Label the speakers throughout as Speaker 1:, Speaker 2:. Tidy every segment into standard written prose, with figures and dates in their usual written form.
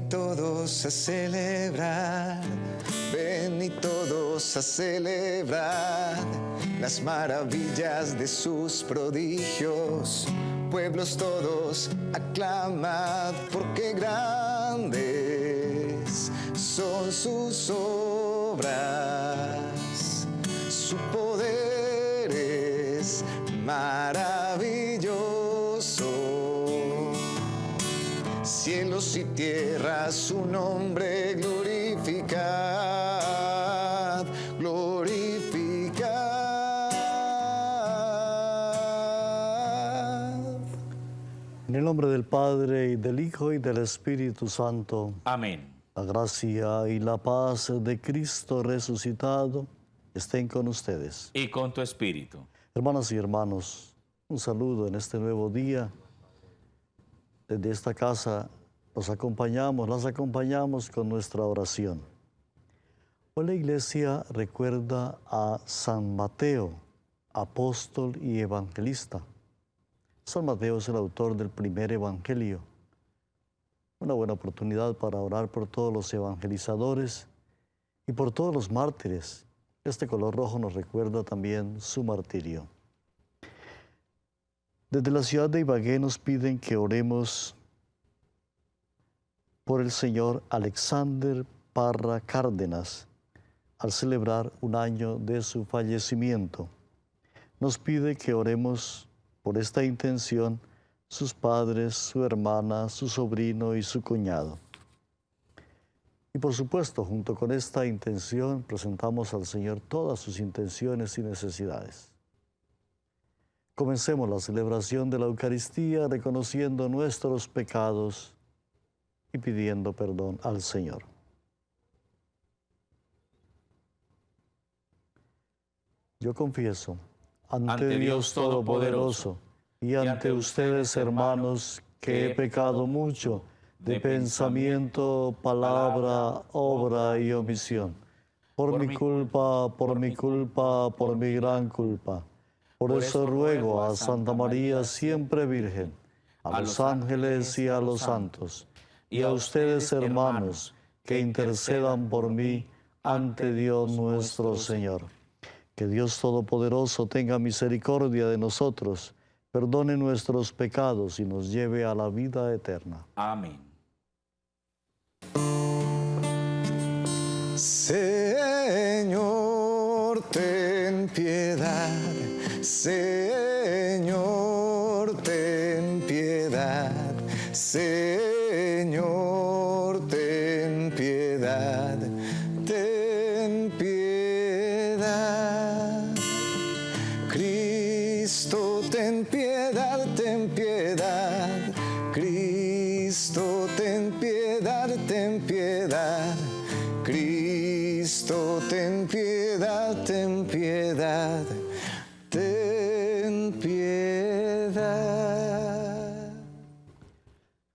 Speaker 1: todos a celebrar, ven y todos a celebrar las maravillas de sus prodigios. Pueblos todos, aclamad, porque grandes son sus obras. Su poder es maravilloso. Cielos y tierra, su nombre glorificad, glorificad.
Speaker 2: En el nombre del Padre, y del Hijo, y del Espíritu Santo.
Speaker 3: Amén.
Speaker 2: La gracia y la paz de Cristo resucitado estén con ustedes.
Speaker 3: Y con tu espíritu.
Speaker 2: Hermanas y hermanos, un saludo en este nuevo día. Desde esta casa las acompañamos con nuestra oración. Hoy la Iglesia recuerda a San Mateo, apóstol y evangelista. San Mateo es el autor del primer evangelio. Una buena oportunidad para orar por todos los evangelizadores y por todos los mártires. Este color rojo nos recuerda también su martirio. Desde la ciudad de Ibagué nos piden que oremos por el señor Alexander Parra Cárdenas, al celebrar un año de su fallecimiento. Nos pide que oremos por esta intención sus padres, su hermana, su sobrino y su cuñado. Y por supuesto, junto con esta intención, presentamos al Señor todas sus intenciones y necesidades. Comencemos la celebración de la Eucaristía reconociendo nuestros pecados y pidiendo perdón al Señor. Yo confieso ante Dios Todopoderoso y ante ustedes, hermanos, que he pecado mucho de pensamiento, palabra, obra y omisión. Por mi culpa, por mi gran culpa. Por eso ruego a Santa María, siempre Virgen, a los ángeles y a los santos, y a ustedes, hermanos, que intercedan por mí ante Dios nuestro Señor. Que Dios Todopoderoso tenga misericordia de nosotros, perdone nuestros pecados y nos lleve a la vida eterna.
Speaker 3: Amén.
Speaker 1: Señor, ten piedad. Señor, ten piedad. Señor, ten piedad. Ten piedad. Cristo, ten piedad, ten piedad. Cristo, ten piedad, ten piedad. Cristo, ten piedad, ten piedad. Ten piedad.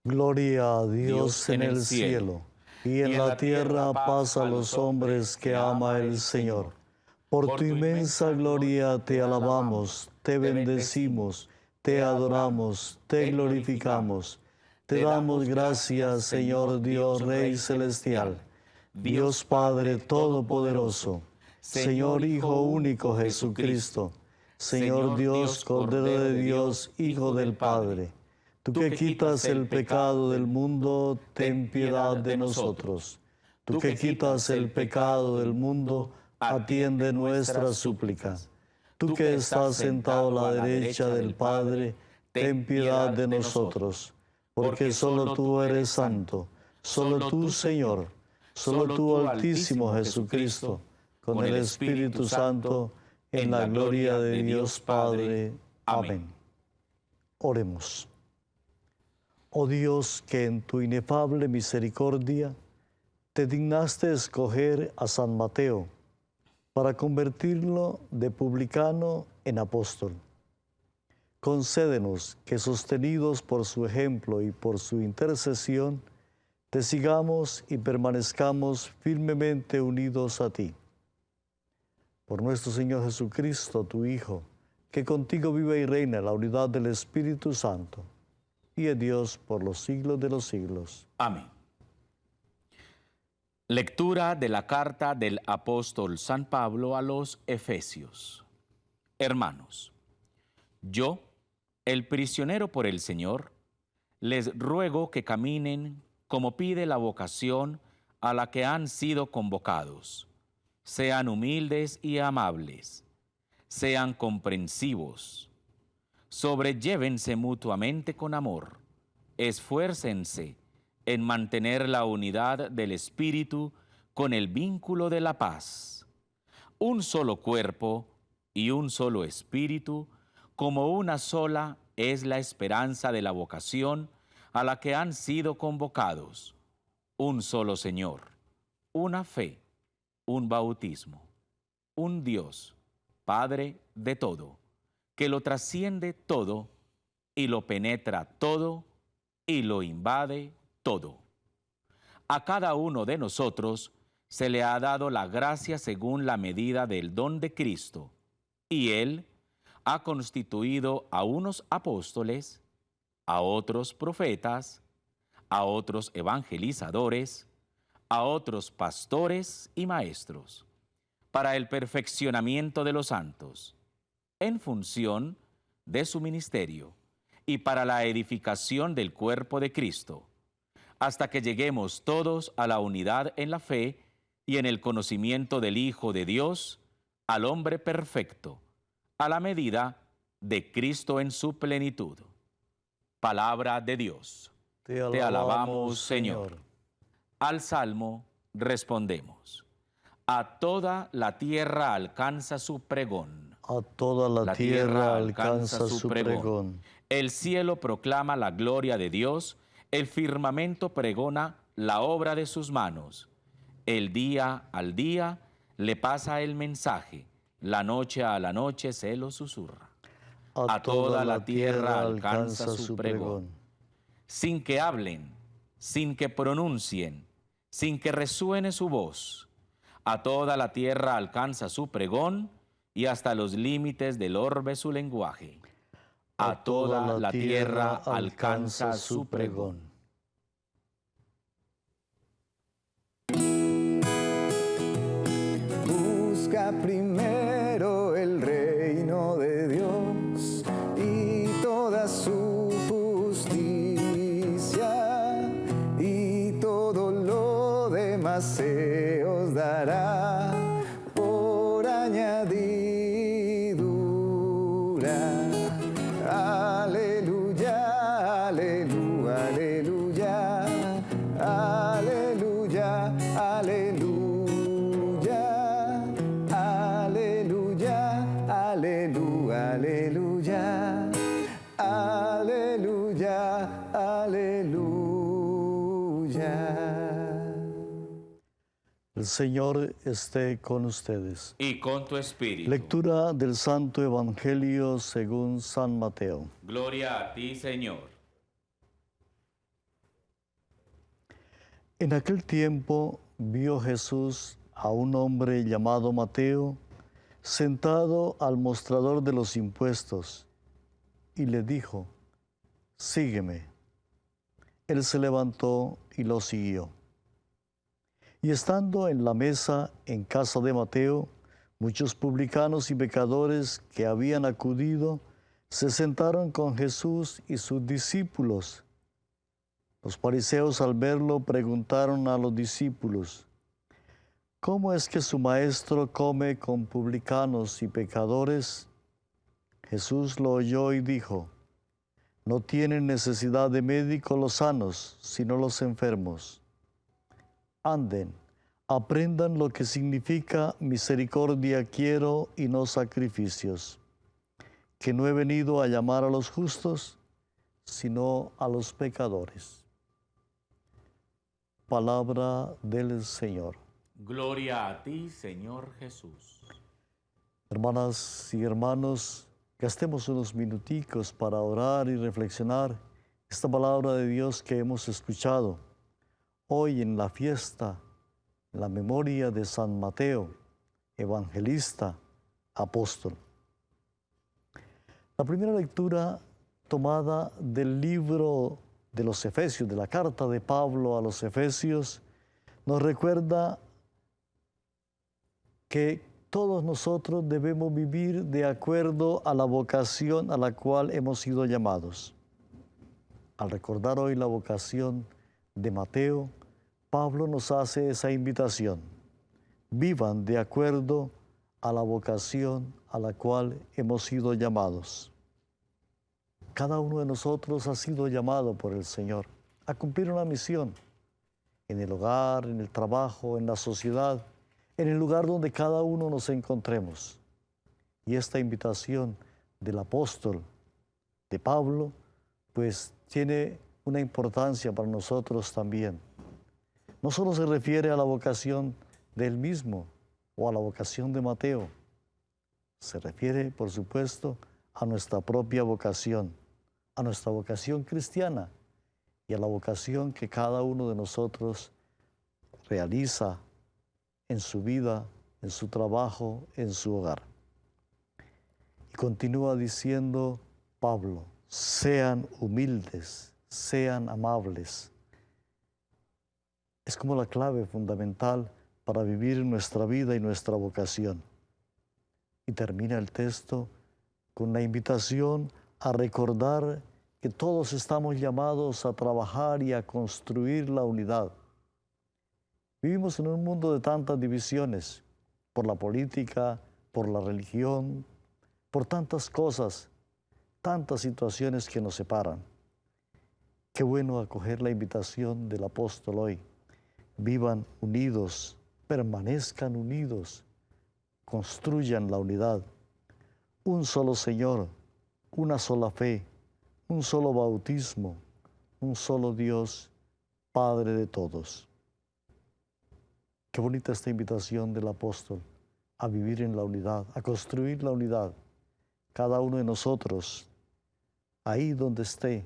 Speaker 2: Gloria a Dios en el cielo, y en la tierra paz a los hombres que ama el Señor. Por tu inmensa gloria te alabamos, te bendecimos, te adoramos, te glorificamos. Te damos gracias, Señor Dios, Rey Celestial, Dios Padre Todopoderoso, Señor Hijo único Jesucristo, Señor Dios, Cordero de Dios, Hijo del Padre. Tú que quitas el pecado del mundo, ten piedad de nosotros. Tú que quitas el pecado del mundo, atiende nuestra súplica. Tú que estás sentado a la derecha del Padre, ten piedad de nosotros. Porque solo tú eres santo, solo tú, Señor, solo tú, Altísimo Jesucristo, con el Espíritu Santo, en la gloria de Dios Padre. Amén. Oremos. Oh Dios, que en tu inefable misericordia te dignaste escoger a San Mateo para convertirlo de publicano en apóstol. Concédenos que, sostenidos por su ejemplo y por su intercesión, te sigamos y permanezcamos firmemente unidos a ti. Por nuestro Señor Jesucristo, tu Hijo, que contigo vive y reina en la unidad del Espíritu Santo, y es Dios por los siglos de los siglos.
Speaker 3: Amén. Lectura de la carta del apóstol San Pablo a los Efesios. Hermanos, yo, el prisionero por el Señor, les ruego que caminen como pide la vocación a la que han sido convocados. Sean humildes y amables, sean comprensivos, sobrellévense mutuamente con amor, esfuércense en mantener la unidad del Espíritu con el vínculo de la paz. Un solo cuerpo y un solo Espíritu, como una sola es la esperanza de la vocación a la que han sido convocados. Un solo Señor, una fe, un bautismo, un Dios, Padre de todo, que lo trasciende todo y lo penetra todo y lo invade todo. A cada uno de nosotros se le ha dado la gracia según la medida del don de Cristo, y Él ha constituido a unos apóstoles, a otros profetas, a otros evangelizadores, a otros pastores y maestros, para el perfeccionamiento de los santos, en función de su ministerio, y para la edificación del cuerpo de Cristo, hasta que lleguemos todos a la unidad en la fe y en el conocimiento del Hijo de Dios, al hombre perfecto, a la medida de Cristo en su plenitud. Palabra de Dios. Te alabamos, Señor. Al Salmo respondemos. A toda la tierra alcanza su pregón.
Speaker 2: A toda la tierra alcanza su pregón.
Speaker 3: El cielo proclama la gloria de Dios, el firmamento pregona la obra de sus manos. El día al día le pasa el mensaje, la noche a la noche se lo susurra. A toda la tierra alcanza su pregón. Sin que hablen, sin que pronuncien, sin que resuene su voz, a toda la tierra alcanza su pregón y hasta los límites del orbe su lenguaje. A toda la tierra alcanza su pregón.
Speaker 1: Busca primero el reino de Dios y toda su justicia, y todo lo demás se os dará por añadidura. Aleluya, aleluya, aleluya, aleluya, aleluya, aleluya, aleluya, aleluya, aleluya.
Speaker 2: El Señor esté con ustedes.
Speaker 3: Y con tu espíritu.
Speaker 2: Lectura del Santo Evangelio según San Mateo.
Speaker 3: Gloria a ti, Señor.
Speaker 2: En aquel tiempo vio Jesús a un hombre llamado Mateo sentado al mostrador de los impuestos y le dijo: sígueme. Él se levantó y lo siguió. Y estando en la mesa en casa de Mateo, muchos publicanos y pecadores que habían acudido se sentaron con Jesús y sus discípulos. Los fariseos al verlo preguntaron a los discípulos: ¿cómo es que su maestro come con publicanos y pecadores? Jesús lo oyó y dijo: no tienen necesidad de médico los sanos, sino los enfermos. Anden, aprendan lo que significa misericordia quiero y no sacrificios, que no he venido a llamar a los justos, sino a los pecadores. Palabra del Señor.
Speaker 3: Gloria a ti, Señor Jesús.
Speaker 2: Hermanas y hermanos, gastemos unos minuticos para orar y reflexionar esta palabra de Dios que hemos escuchado hoy en la fiesta, en la memoria de San Mateo, evangelista, apóstol. La primera lectura tomada del libro de los Efesios, de la carta de Pablo a los Efesios, nos recuerda que todos nosotros debemos vivir de acuerdo a la vocación a la cual hemos sido llamados. Al recordar hoy la vocación de Mateo, Pablo nos hace esa invitación. Vivan de acuerdo a la vocación a la cual hemos sido llamados. Cada uno de nosotros ha sido llamado por el Señor a cumplir una misión en el hogar, en el trabajo, en la sociedad, en el lugar donde cada uno nos encontremos. Y esta invitación del apóstol, de Pablo, pues tiene una importancia para nosotros también. No solo se refiere a la vocación de él mismo o a la vocación de Mateo, se refiere, por supuesto, a nuestra propia vocación, a nuestra vocación cristiana y a la vocación que cada uno de nosotros realiza en su vida, en su trabajo, en su hogar. Y continúa diciendo Pablo, sean humildes, sean amables. Es como la clave fundamental para vivir nuestra vida y nuestra vocación. Y termina el texto con la invitación a recordar que todos estamos llamados a trabajar y a construir la unidad. Vivimos en un mundo de tantas divisiones, por la política, por la religión, por tantas cosas, tantas situaciones que nos separan. Qué bueno acoger la invitación del apóstol hoy. Vivan unidos, permanezcan unidos, construyan la unidad. Un solo Señor, una sola fe, un solo bautismo, un solo Dios, Padre de todos. Qué bonita esta invitación del apóstol a vivir en la unidad, a construir la unidad. Cada uno de nosotros, ahí donde esté,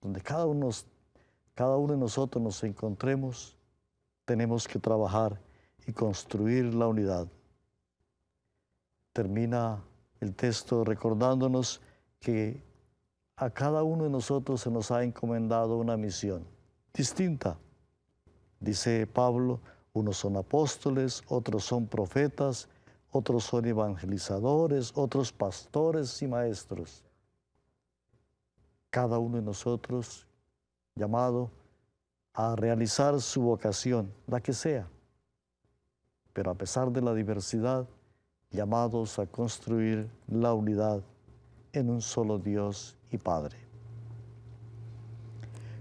Speaker 2: donde cada uno de nosotros nos encontremos, tenemos que trabajar y construir la unidad. Termina el texto recordándonos que a cada uno de nosotros se nos ha encomendado una misión distinta. Dice Pablo, unos son apóstoles, otros son profetas, otros son evangelizadores, otros pastores y maestros. Cada uno de nosotros llamado a realizar su vocación, la que sea, pero a pesar de la diversidad, llamados a construir la unidad en un solo Dios y Padre.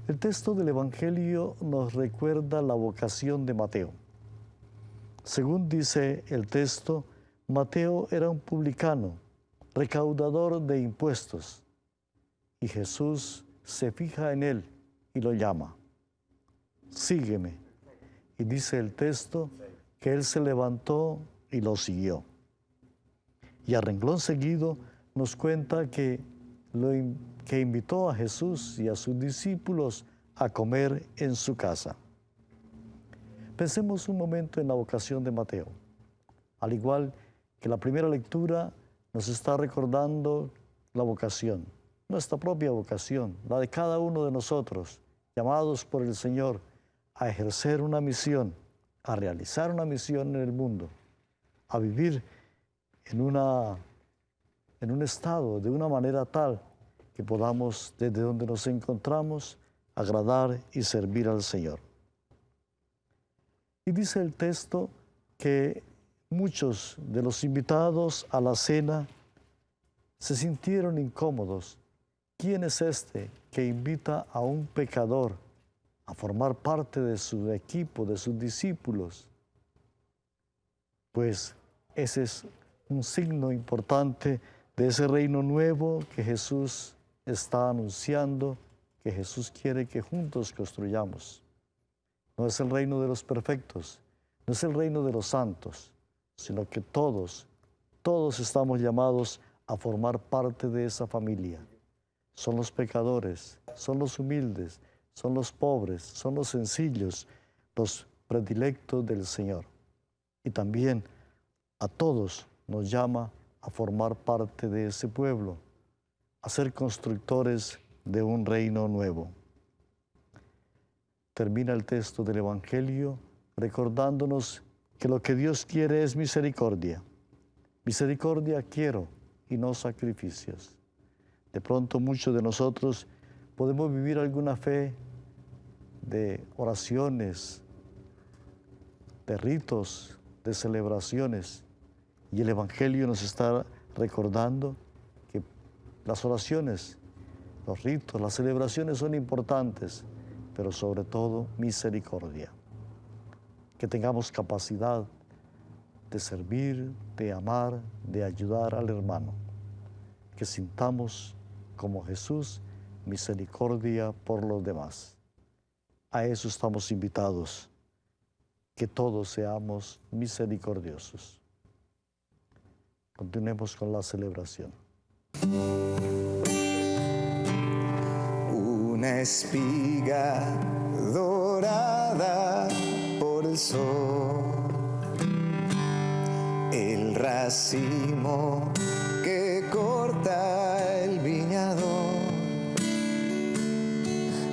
Speaker 2: El texto del Evangelio nos recuerda la vocación de Mateo. Según dice el texto, Mateo era un publicano, recaudador de impuestos, y Jesús se fija en él y lo llama. Sígueme. Y dice el texto que él se levantó y lo siguió. Y a renglón seguido nos cuenta que invitó a Jesús y a sus discípulos a comer en su casa. Pensemos un momento en la vocación de Mateo. Al igual que la primera lectura nos está recordando la vocación, nuestra propia vocación, la de cada uno de nosotros, llamados por el Señor a ejercer una misión, a realizar una misión en el mundo, a vivir en un estado de una manera tal que podamos, desde donde nos encontramos, agradar y servir al Señor. Y dice el texto que muchos de los invitados a la cena se sintieron incómodos. ¿Quién es este que invita a un pecador a formar parte de su equipo, de sus discípulos? Pues ese es un signo importante de ese reino nuevo que Jesús está anunciando, que Jesús quiere que juntos construyamos. No es el reino de los perfectos, no es el reino de los santos, sino que todos estamos llamados a formar parte de esa familia. Son los pecadores, son los humildes, son los pobres, son los sencillos, los predilectos del Señor. Y también a todos nos llama a formar parte de ese pueblo, a ser constructores de un reino nuevo. Termina el texto del Evangelio recordándonos que lo que Dios quiere es misericordia. Misericordia quiero y no sacrificios. De pronto muchos de nosotros podemos vivir alguna fe de oraciones, de ritos, de celebraciones. Y el Evangelio nos está recordando que las oraciones, los ritos, las celebraciones son importantes, pero sobre todo misericordia. Que tengamos capacidad de servir, de amar, de ayudar al hermano. Que sintamos como Jesús misericordia por los demás. A eso estamos invitados, que todos seamos misericordiosos. Continuemos con la celebración.
Speaker 1: Una espiga dorada por el sol, el racimo que corta el viñador,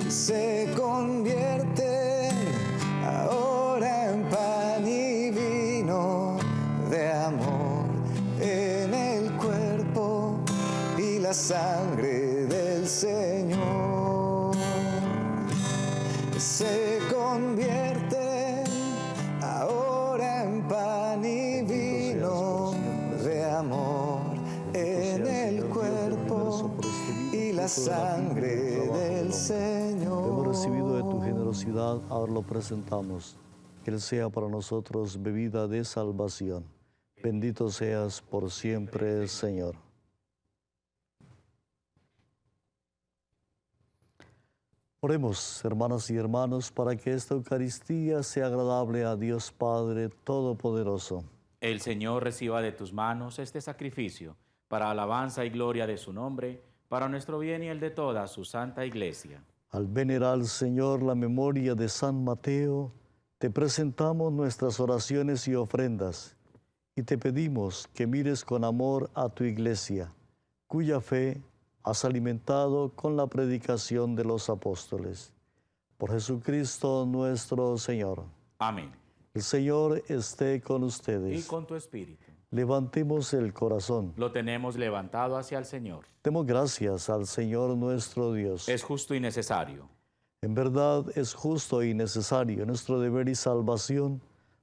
Speaker 1: se convierte ahora en pan y vino de amor en el cuerpo y la sangre del Señor. Se convierte ahora en pan y vino de amor en el cuerpo y la sangre del Señor.
Speaker 2: Hemos recibido de tu generosidad, ahora lo presentamos. Que Él sea para nosotros bebida de salvación. Bendito seas por siempre, Señor. Oremos, hermanas y hermanos, para que esta Eucaristía sea agradable a Dios Padre Todopoderoso.
Speaker 3: El Señor reciba de tus manos este sacrificio para alabanza y gloria de su nombre, para nuestro bien y el de toda su santa Iglesia.
Speaker 2: Al venerar, Señor, la memoria de San Mateo, te presentamos nuestras oraciones y ofrendas y te pedimos que mires con amor a tu Iglesia, cuya fe has alimentado con la predicación de los apóstoles. Por Jesucristo nuestro Señor.
Speaker 3: Amén.
Speaker 2: El Señor esté con ustedes.
Speaker 3: Y con tu espíritu.
Speaker 2: Levantemos el corazón.
Speaker 3: Lo tenemos levantado hacia el Señor.
Speaker 2: Demos gracias al Señor nuestro Dios.
Speaker 3: Es justo y necesario.
Speaker 2: En verdad es justo y necesario, nuestro deber y salvación,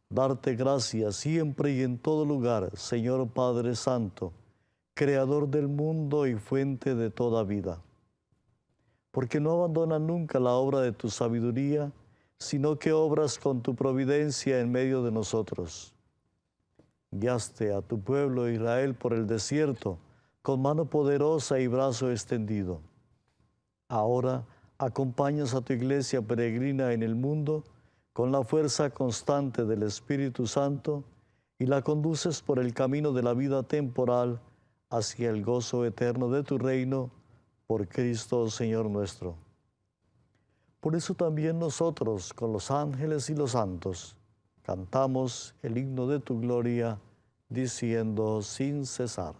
Speaker 2: darte gracias siempre y en todo lugar, Señor Padre Santo, Creador del mundo y fuente de toda vida. Porque no abandonas nunca la obra de tu sabiduría, sino que obras con tu providencia en medio de nosotros. Guiaste a tu pueblo Israel por el desierto, con mano poderosa y brazo extendido. Ahora acompañas a tu iglesia peregrina en el mundo con la fuerza constante del Espíritu Santo y la conduces por el camino de la vida temporal hacia el gozo eterno de tu reino, por Cristo Señor nuestro. Por eso también nosotros, con los ángeles y los santos, cantamos el himno de tu gloria, diciendo sin cesar.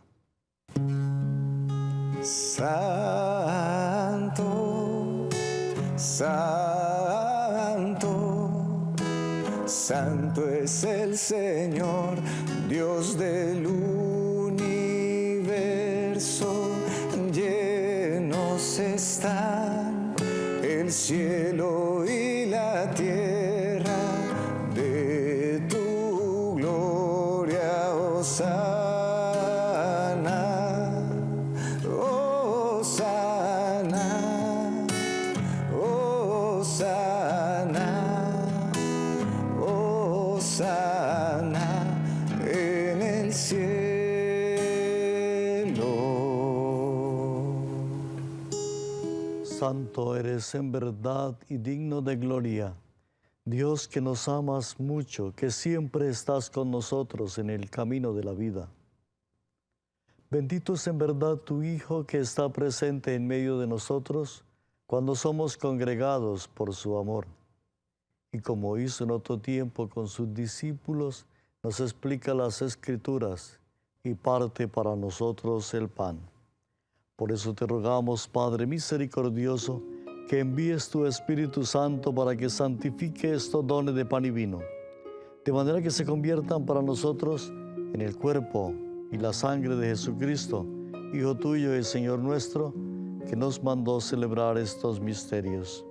Speaker 1: Santo, santo, santo es el Señor, Dios del universo. Llenos están el cielo y la tierra de tu gloria, Hosana, Hosana, Hosana, Hosana en el cielo.
Speaker 2: Santo eres en verdad y digno de gloria, Dios que nos amas mucho, que siempre estás con nosotros en el camino de la vida. Bendito es en verdad tu Hijo que está presente en medio de nosotros cuando somos congregados por su amor. Y como hizo en otro tiempo con sus discípulos, nos explica las Escrituras y parte para nosotros el pan. Por eso te rogamos, Padre misericordioso, que envíes tu Espíritu Santo para que santifique estos dones de pan y vino de manera que se conviertan para nosotros en el cuerpo y la sangre de Jesucristo, Hijo tuyo y Señor nuestro, que nos mandó celebrar estos misterios.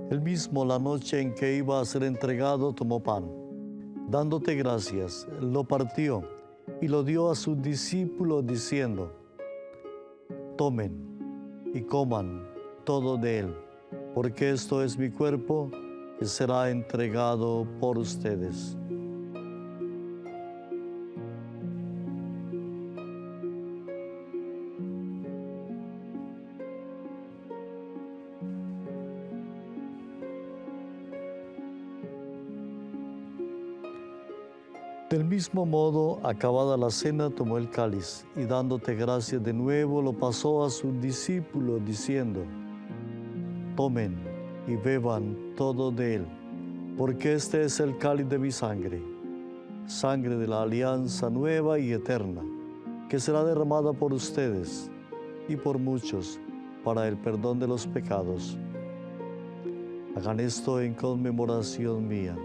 Speaker 2: Él mismo, la noche en que iba a ser entregado, tomó pan. Dándote gracias, lo partió y lo dio a sus discípulos diciendo: tomen y coman todo de él, porque esto es mi cuerpo que será entregado por ustedes. Del mismo modo, acabada la cena, tomó el cáliz y dándote gracias de nuevo, lo pasó a sus discípulos diciendo: tomen y beban todo de él, porque este es el cáliz de mi sangre, sangre de la alianza nueva y eterna, que será derramada por ustedes y por muchos para el perdón de los pecados. Hagan esto en conmemoración mía.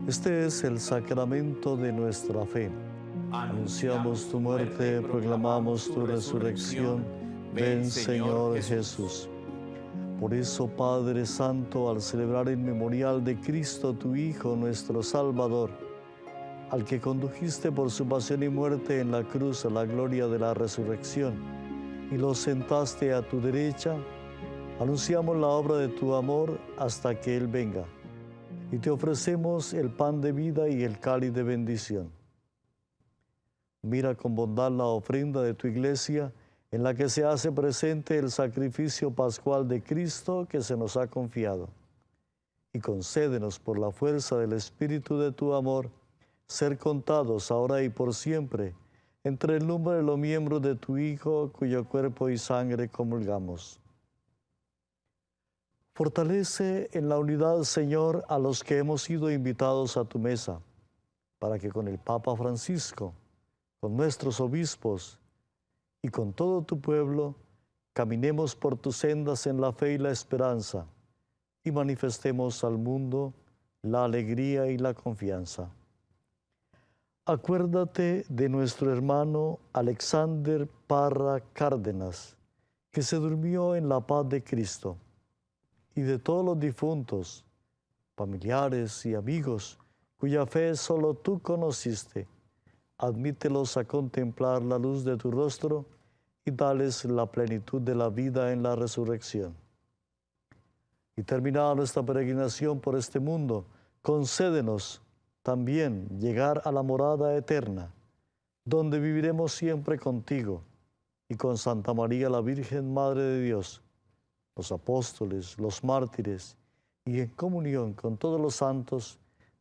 Speaker 2: Este es el sacramento de nuestra fe. Anunciamos tu muerte, proclamamos tu resurrección. Ven, Señor Jesús. Por eso, Padre Santo, al celebrar el memorial de Cristo, tu Hijo, nuestro Salvador, al que condujiste por su pasión y muerte en la cruz a la gloria de la resurrección, y lo sentaste a tu derecha, anunciamos la obra de tu amor hasta que Él venga. Y te ofrecemos el pan de vida y el cáliz de bendición. Mira con bondad la ofrenda de tu iglesia, en la que se hace presente el sacrificio pascual de Cristo que se nos ha confiado. Y concédenos por la fuerza del Espíritu de tu amor, ser contados ahora y por siempre entre el número de los miembros de tu Hijo, cuyo cuerpo y sangre comulgamos. Fortalece en la unidad, Señor, a los que hemos sido invitados a tu mesa, para que con el Papa Francisco, con nuestros obispos y con todo tu pueblo, caminemos por tus sendas en la fe y la esperanza, y manifestemos al mundo la alegría y la confianza. Acuérdate de nuestro hermano Alexander Parra Cárdenas, que se durmió en la paz de Cristo, y de todos los difuntos, familiares y amigos, cuya fe solo tú conociste. Admítelos a contemplar la luz de tu rostro y dales la plenitud de la vida en la resurrección. Y terminada nuestra peregrinación por este mundo, concédenos también llegar a la morada eterna, donde viviremos siempre contigo y con Santa María la Virgen, Madre de Dios, los apóstoles, los mártires, y en comunión con todos los santos,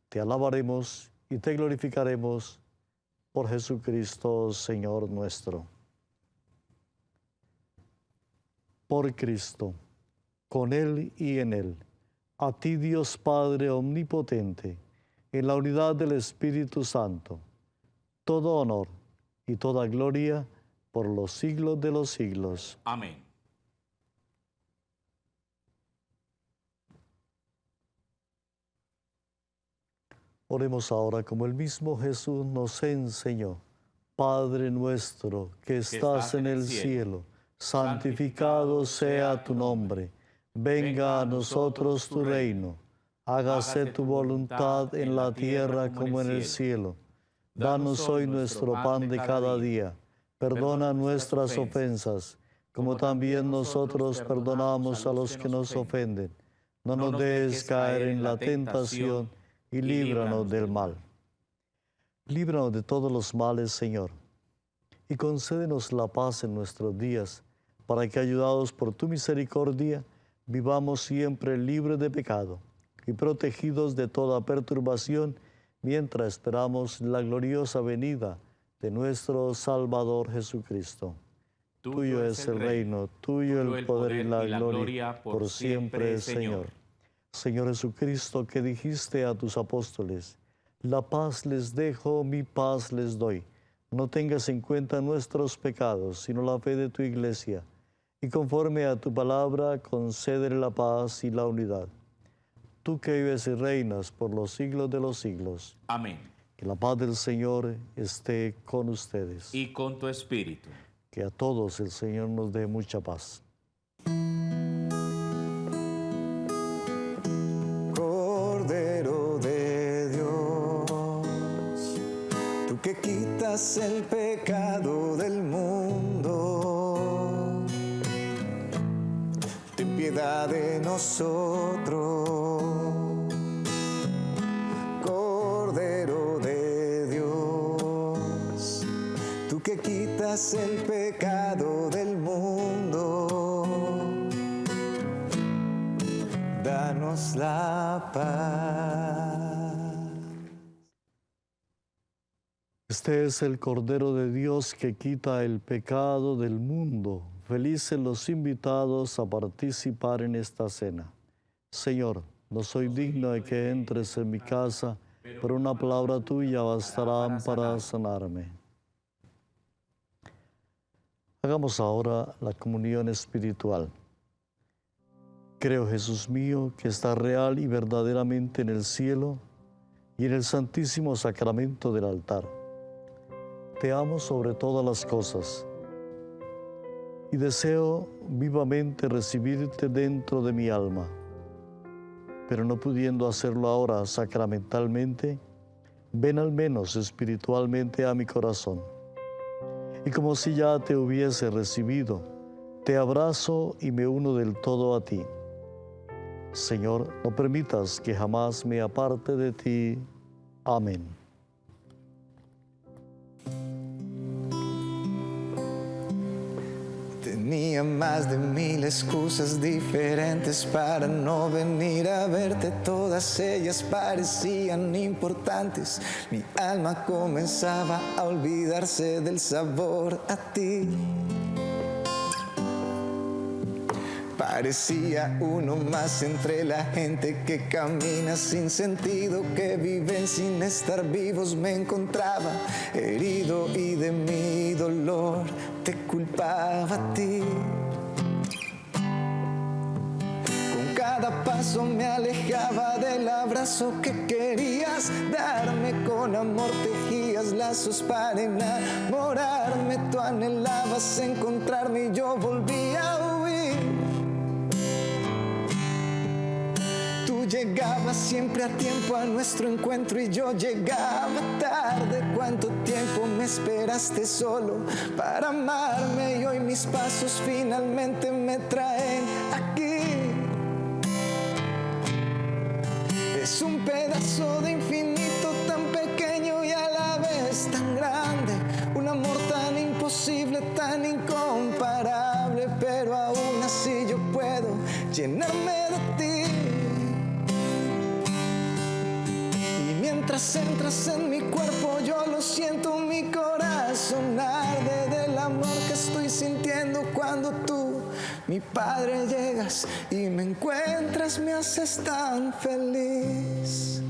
Speaker 2: te alabaremos y te glorificaremos por Jesucristo, Señor nuestro. Por Cristo, con Él y en Él, a ti Dios Padre omnipotente, en la unidad del Espíritu Santo, todo honor y toda gloria por los siglos de los siglos.
Speaker 3: Amén.
Speaker 2: Oremos ahora como el mismo Jesús nos enseñó. Padre nuestro que estás en el cielo, santificado sea tu nombre. Venga a nosotros tu reino. Hágase tu voluntad en la tierra como en el cielo. Danos hoy nuestro pan de cada día. Perdona nuestras ofensas, como también nosotros perdonamos a los que nos ofenden. No nos dejes caer en la tentación y líbranos del mal. Líbranos de todos los males, Señor, y concédenos la paz en nuestros días, para que, ayudados por tu misericordia, vivamos siempre libres de pecado y protegidos de toda perturbación, mientras esperamos la gloriosa venida de nuestro Salvador Jesucristo. Tuyo es el reino, tuyo el poder y la gloria, por siempre, Señor. Señor Jesucristo, que dijiste a tus apóstoles: La paz les dejo, mi paz les doy. No tengas en cuenta nuestros pecados, sino la fe de tu iglesia. Y conforme a tu palabra, concédele la paz y la unidad. Tú que vives y reinas por los siglos de los siglos.
Speaker 3: Amén.
Speaker 2: Que la paz del Señor esté con ustedes.
Speaker 3: Y con tu espíritu.
Speaker 2: Que a todos el Señor nos dé mucha paz.
Speaker 1: Cordero de Dios, tú que quitas el pecado del mundo, ten piedad de nosotros. Cordero de Dios, tú que quitas el pecado del mundo, danos la paz.
Speaker 2: Este es el Cordero de Dios que quita el pecado del mundo. Felices los invitados a participar en esta cena. Señor, no soy digno de que entres en mi casa, pero una palabra tuya bastará para sanarme. Hagamos ahora la comunión espiritual. Creo, Jesús mío, que estás real y verdaderamente en el cielo y en el santísimo sacramento del altar. Te amo sobre todas las cosas y deseo vivamente recibirte dentro de mi alma. Pero no pudiendo hacerlo ahora sacramentalmente, ven al menos espiritualmente a mi corazón. Y como si ya te hubiese recibido, te abrazo y me uno del todo a ti. Señor, no permitas que jamás me aparte de ti. Amén.
Speaker 1: Tenía más de 1000 excusas diferentes para no venir a verte. Todas ellas parecían importantes. Mi alma comenzaba a olvidarse del sabor a ti. Parecía uno más entre la gente que camina sin sentido, que viven sin estar vivos. Me encontraba herido y de mi dolor te culpaba a ti. Con cada paso me alejaba del abrazo que querías darme. Con amor tejías lazos para enamorarme. Tú anhelabas encontrarme y yo volvía a huir. Llegaba siempre a tiempo a nuestro encuentro y yo llegaba tarde. ¿Cuánto tiempo me esperaste solo para amarme? Y hoy mis pasos finalmente me traen aquí. Es un pedazo de infinito tan pequeño y a la vez tan grande. Un amor tan imposible, tan incomparable, pero aún así yo puedo llenarme de ti. Mientras entras en mi cuerpo, yo lo siento, mi corazón arde del amor que estoy sintiendo cuando tú, mi Padre, llegas y me encuentras, me haces tan feliz.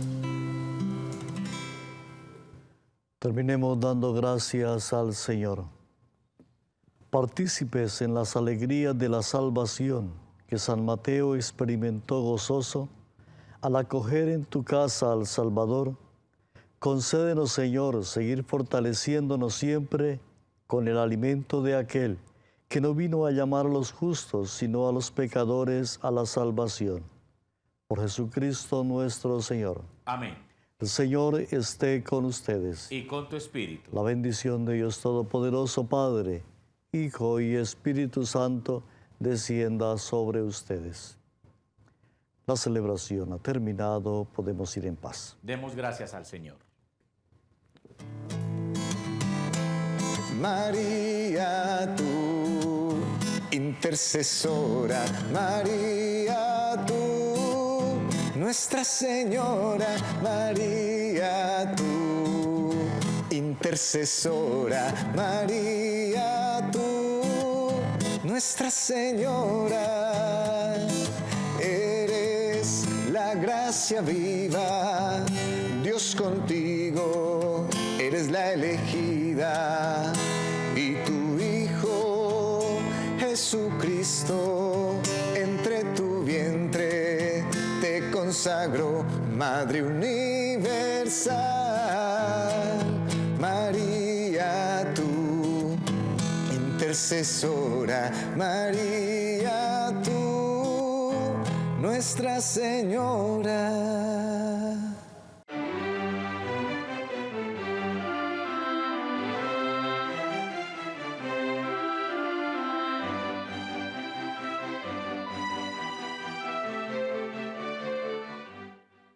Speaker 2: Terminemos dando gracias al Señor. Partícipes en las alegrías de la salvación que San Mateo experimentó gozoso al acoger en tu casa al Salvador. Concédenos, Señor, seguir fortaleciéndonos siempre con el alimento de aquel que no vino a llamar a los justos, sino a los pecadores a la salvación. Por Jesucristo nuestro Señor.
Speaker 3: Amén.
Speaker 2: El Señor esté con ustedes.
Speaker 3: Y con tu espíritu.
Speaker 2: La bendición de Dios Todopoderoso, Padre, Hijo y Espíritu Santo, descienda sobre ustedes. La celebración ha terminado, podemos ir en paz.
Speaker 3: Demos gracias al Señor.
Speaker 1: María, tú, intercesora, María, tú, Nuestra Señora, María, tú, intercesora, María, tú, Nuestra Señora, eres la gracia viva, Dios contigo, eres la elegida, y tu Hijo Jesucristo, entre tu vientre te consagró, Madre universal. María, tú, intercesora, María, tú, Nuestra Señora.